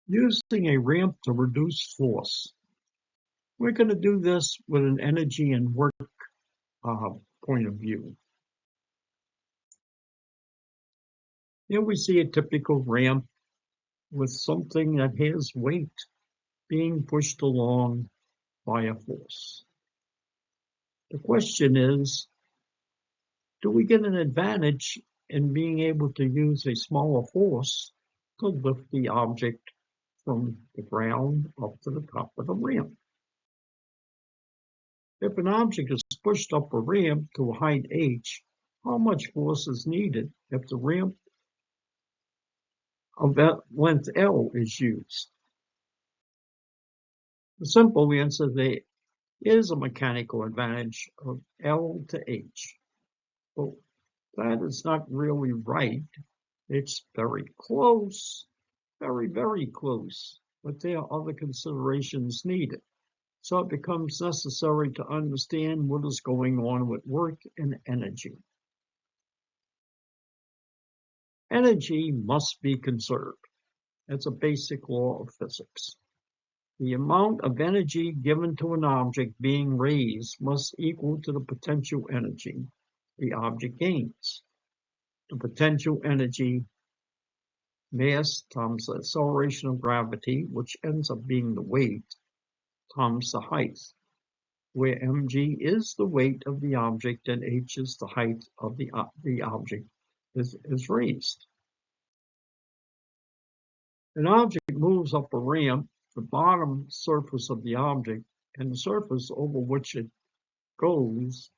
Using a ramp to reduce force. We're going to do this with an energy and work uh, point of view. Here we see a typical ramp with something that has weight being pushed along by a force. The question is, do we get an advantage in being able to use a smaller force to lift the object from the ground up to the top of the ramp? If an object is pushed up a ramp to a height h, how much force is needed if the ramp of that length L is used? The simple answer there is a mechanical advantage of L to H. But that is not really right. It's very close, very, very close, but there are other considerations needed. So it becomes necessary to understand what is going on with work and energy. Energy must be conserved. It's a basic law of physics. The amount of energy given to an object being raised must equal to the potential energy the object gains. The potential energy, mass times the acceleration of gravity, which ends up being the weight, times the height, where mg is the weight of the object and h is the height of the object is raised. An object moves up a ramp, the bottom surface of the object and the surface over which it goes